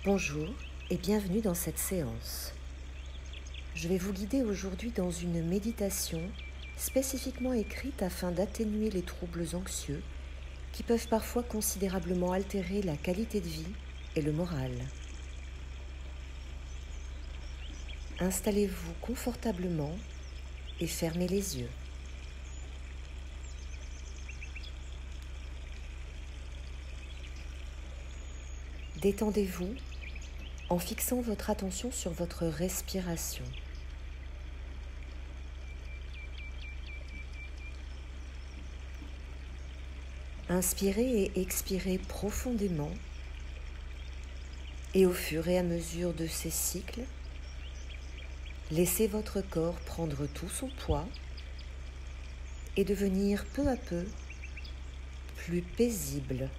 Bonjour et bienvenue dans cette séance. Je vais vous guider aujourd'hui dans une méditation spécifiquement écrite afin d'atténuer les troubles anxieux qui peuvent parfois considérablement altérer la qualité de vie et le moral. Installez-vous confortablement et fermez les yeux. Détendez-vous en fixant votre attention sur votre respiration. Inspirez et expirez profondément et au fur et à mesure de ces cycles, laissez votre corps prendre tout son poids et devenir peu à peu plus paisible.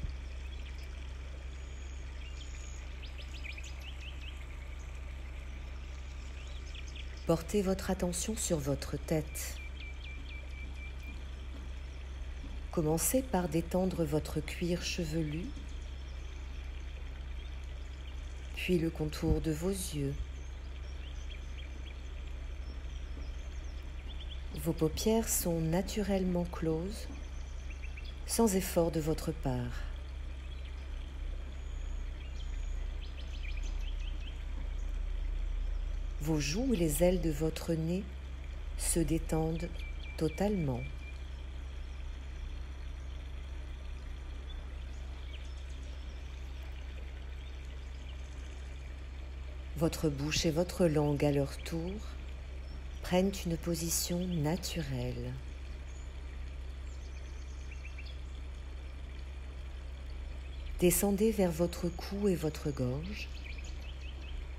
Portez votre attention sur votre tête. Commencez par détendre votre cuir chevelu, puis le contour de vos yeux. Vos paupières sont naturellement closes, sans effort de votre part. Vos joues et les ailes de votre nez se détendent totalement. Votre bouche et votre langue, à leur tour, prennent une position naturelle. Descendez vers votre cou et votre gorge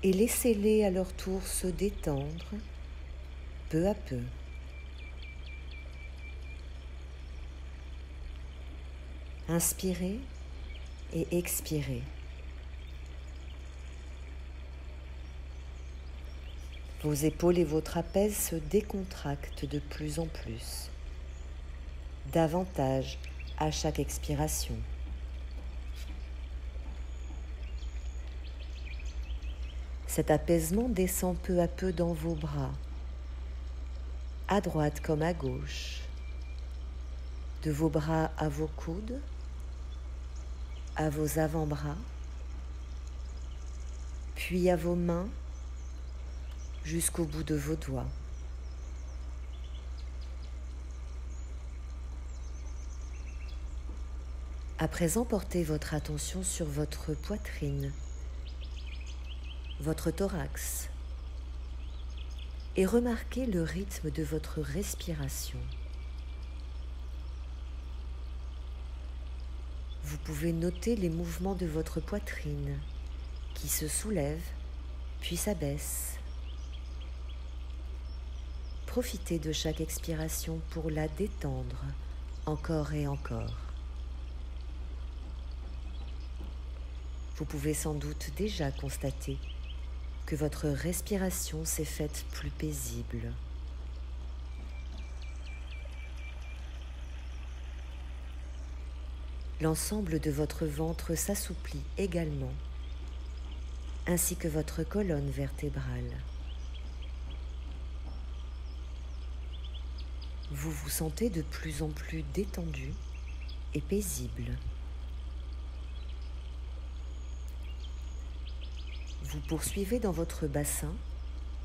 et laissez-les à leur tour se détendre peu à peu. Inspirez et expirez. Vos épaules et vos trapèzes se décontractent de plus en plus, davantage à chaque expiration. Cet apaisement descend peu à peu dans vos bras, à droite comme à gauche, de vos bras à vos coudes, à vos avant-bras, puis à vos mains, jusqu'au bout de vos doigts. À présent, portez votre attention sur votre poitrine, votre thorax, et remarquez le rythme de votre respiration. Vous pouvez noter les mouvements de votre poitrine qui se soulève puis s'abaisse. Profitez de chaque expiration pour la détendre encore et encore. Vous pouvez sans doute déjà constater que votre respiration s'est faite plus paisible. L'ensemble de votre ventre s'assouplit également, ainsi que votre colonne vertébrale. Vous vous sentez de plus en plus détendu et paisible. Vous poursuivez dans votre bassin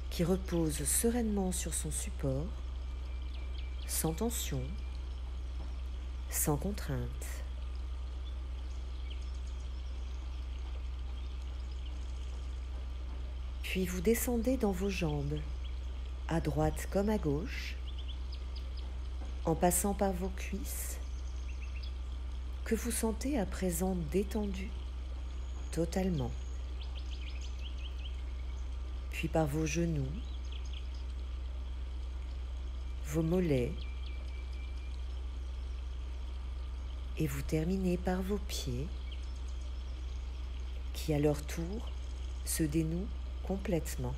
qui repose sereinement sur son support, sans tension, sans contrainte. Puis vous descendez dans vos jambes, à droite comme à gauche, en passant par vos cuisses, que vous sentez à présent détendues totalement. Puis par vos genoux, vos mollets, et vous terminez par vos pieds, qui à leur tour se dénouent complètement.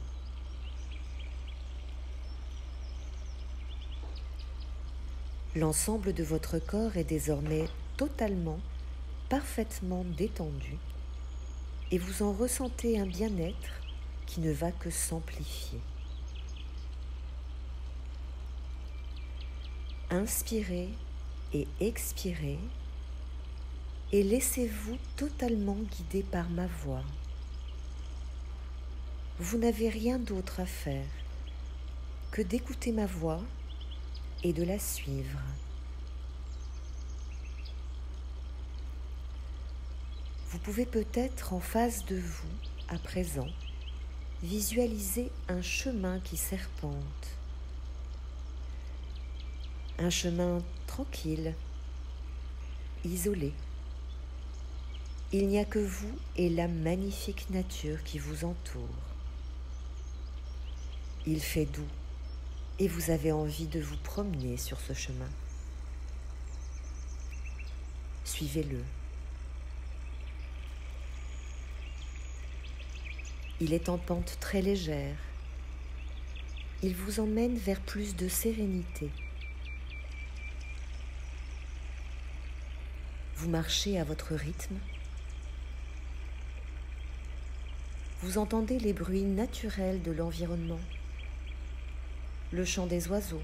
L'ensemble de votre corps est désormais totalement, parfaitement détendu et vous en ressentez un bien-être qui ne va que s'amplifier. Inspirez et expirez et laissez-vous totalement guider par ma voix. Vous n'avez rien d'autre à faire que d'écouter ma voix et de la suivre. Vous pouvez peut-être en face de vous, à présent, visualiser un chemin qui serpente. Un chemin tranquille, isolé. Il n'y a que vous et la magnifique nature qui vous entoure. Il fait doux et vous avez envie de vous promener sur ce chemin. Suivez-le. Il est en pente très légère. Il vous emmène vers plus de sérénité. Vous marchez à votre rythme. Vous entendez les bruits naturels de l'environnement, le chant des oiseaux,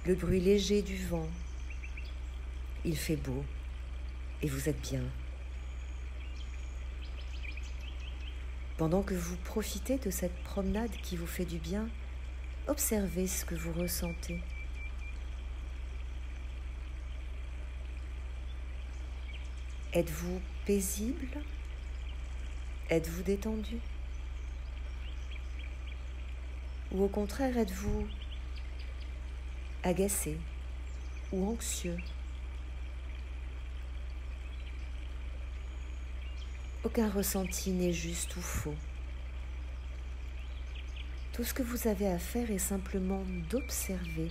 le bruit léger du vent. Il fait beau et vous êtes bien. Pendant que vous profitez de cette promenade qui vous fait du bien, observez ce que vous ressentez. Êtes-vous paisible? Êtes-vous détendu? Ou au contraire, êtes-vous agacé ou anxieux? Aucun ressenti n'est juste ou faux. Tout ce que vous avez à faire est simplement d'observer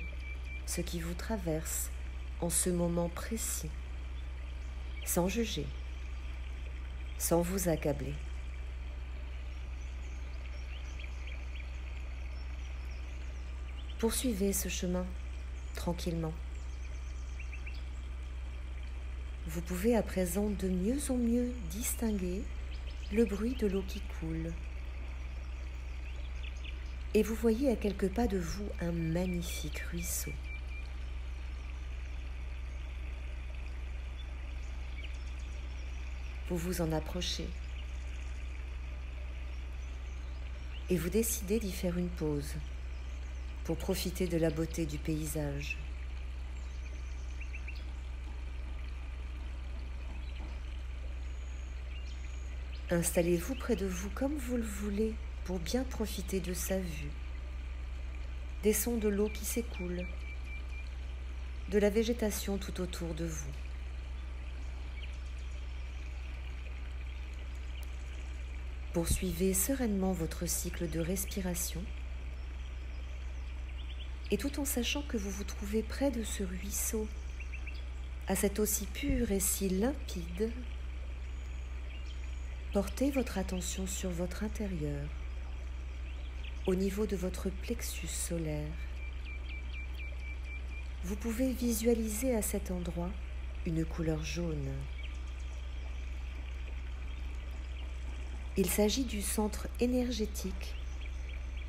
ce qui vous traverse en ce moment précis, sans juger, sans vous accabler. Poursuivez ce chemin tranquillement. Vous pouvez à présent de mieux en mieux distinguer le bruit de l'eau qui coule. Et vous voyez à quelques pas de vous un magnifique ruisseau. Vous vous en approchez et vous décidez d'y faire une pause pour profiter de la beauté du paysage. Installez-vous près de vous comme vous le voulez pour bien profiter de sa vue, des sons de l'eau qui s'écoule, de la végétation tout autour de vous. Poursuivez sereinement votre cycle de respiration et tout en sachant que vous vous trouvez près de ce ruisseau, à cette eau si pure et si limpide, portez votre attention sur votre intérieur, au niveau de votre plexus solaire. Vous pouvez visualiser à cet endroit une couleur jaune. Il s'agit du centre énergétique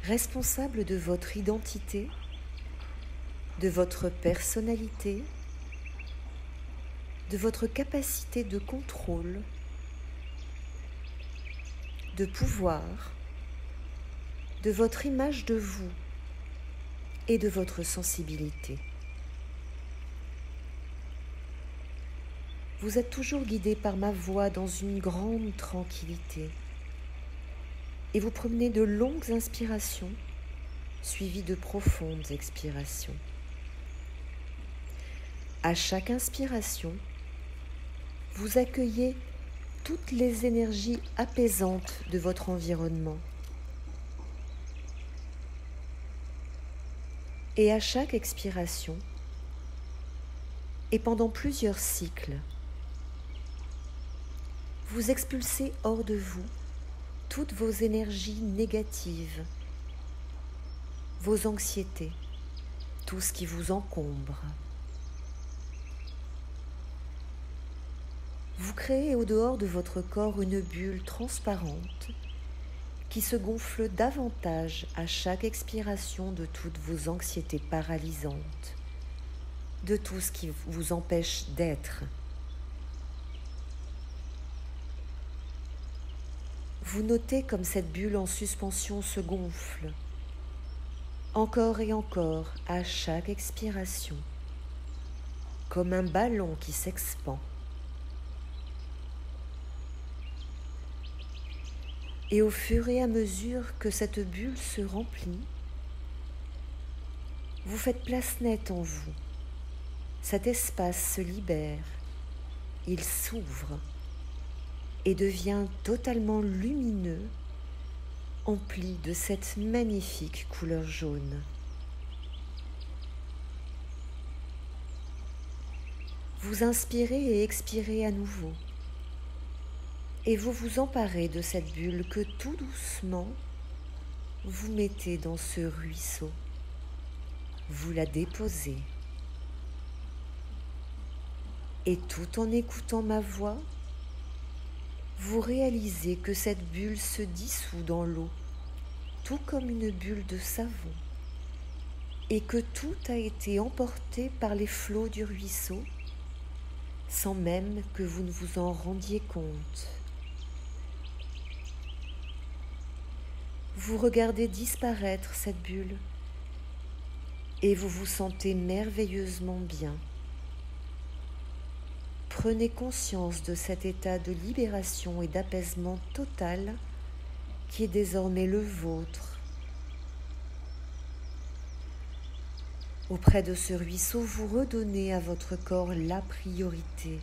responsable de votre identité, de votre personnalité, de votre capacité de contrôle, de pouvoir, de votre image de vous et de votre sensibilité. Vous êtes toujours guidé par ma voix dans une grande tranquillité et vous promenez de longues inspirations suivies de profondes expirations. À chaque inspiration, vous accueillez toutes les énergies apaisantes de votre environnement. Et à chaque expiration, et pendant plusieurs cycles, vous expulsez hors de vous toutes vos énergies négatives, vos anxiétés, tout ce qui vous encombre. vous créez au dehors de votre corps une bulle transparente qui se gonfle davantage à chaque expiration de toutes vos anxiétés paralysantes, de tout ce qui vous empêche d'être. Vous notez comme cette bulle en suspension se gonfle, encore et encore à chaque expiration, comme un ballon qui s'expand. Et au fur et à mesure que cette bulle se remplit, vous faites place nette en vous. Cet espace se libère, il s'ouvre et devient totalement lumineux, empli de cette magnifique couleur jaune. Vous inspirez et expirez à nouveau, et vous vous emparez de cette bulle que tout doucement vous mettez dans ce ruisseau. Vous la déposez. Et tout en écoutant ma voix, vous réalisez que cette bulle se dissout dans l'eau, tout comme une bulle de savon, et que tout a été emporté par les flots du ruisseau, sans même que vous ne vous en rendiez compte. Vous regardez disparaître cette bulle, et vous vous sentez merveilleusement bien. Prenez conscience de cet état de libération et d'apaisement total qui est désormais le vôtre. Auprès de ce ruisseau, vous redonnez à votre corps la priorité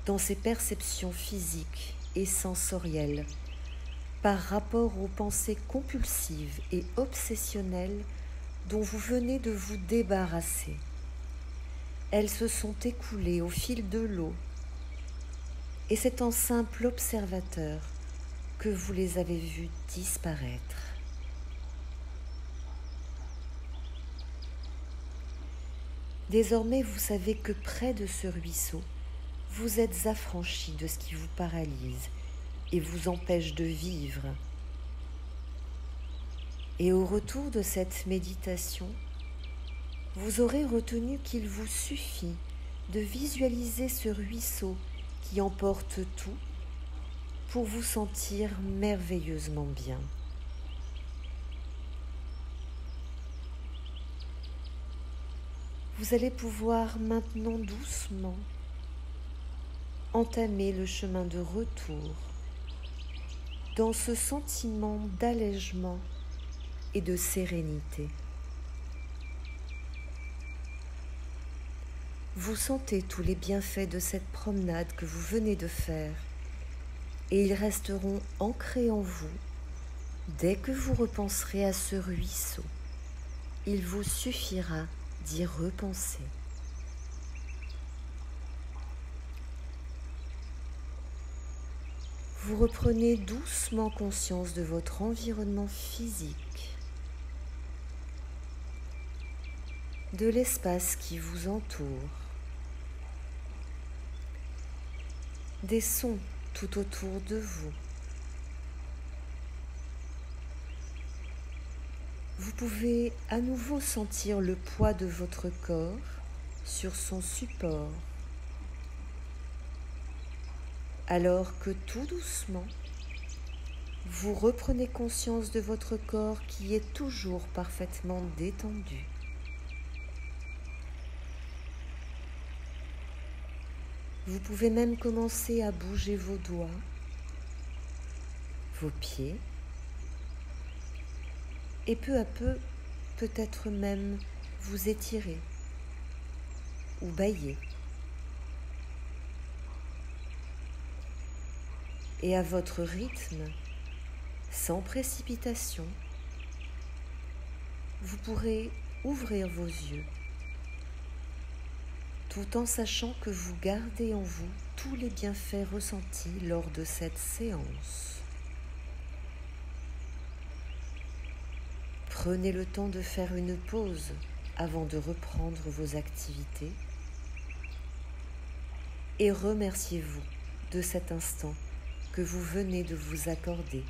dans ses perceptions physiques et sensorielles par rapport aux pensées compulsives et obsessionnelles dont vous venez de vous débarrasser. Elles se sont écoulées au fil de l'eau, et c'est en simple observateur que vous les avez vues disparaître. Désormais, vous savez que près de ce ruisseau, vous êtes affranchi de ce qui vous paralyse et vous empêche de vivre. Et au retour de cette méditation, vous aurez retenu qu'il vous suffit de visualiser ce ruisseau qui emporte tout pour vous sentir merveilleusement bien. Vous allez pouvoir maintenant doucement entamer le chemin de retour dans ce sentiment d'allègement et de sérénité. Vous sentez tous les bienfaits de cette promenade que vous venez de faire et ils resteront ancrés en vous dès que vous repenserez à ce ruisseau. Il vous suffira d'y repenser. Vous reprenez doucement conscience de votre environnement physique, de l'espace qui vous entoure, des sons tout autour de vous. Vous pouvez à nouveau sentir le poids de votre corps sur son support, alors que tout doucement, vous reprenez conscience de votre corps qui est toujours parfaitement détendu. Vous pouvez même commencer à bouger vos doigts, vos pieds, et peu à peu, peut-être même vous étirer ou bâiller. Et à votre rythme, sans précipitation, vous pourrez ouvrir vos yeux, tout en sachant que vous gardez en vous tous les bienfaits ressentis lors de cette séance. Prenez le temps de faire une pause avant de reprendre vos activités. et remerciez-vous de cet instant que vous venez de vous accorder.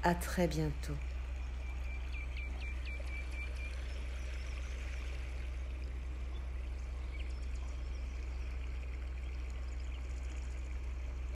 À très bientôt.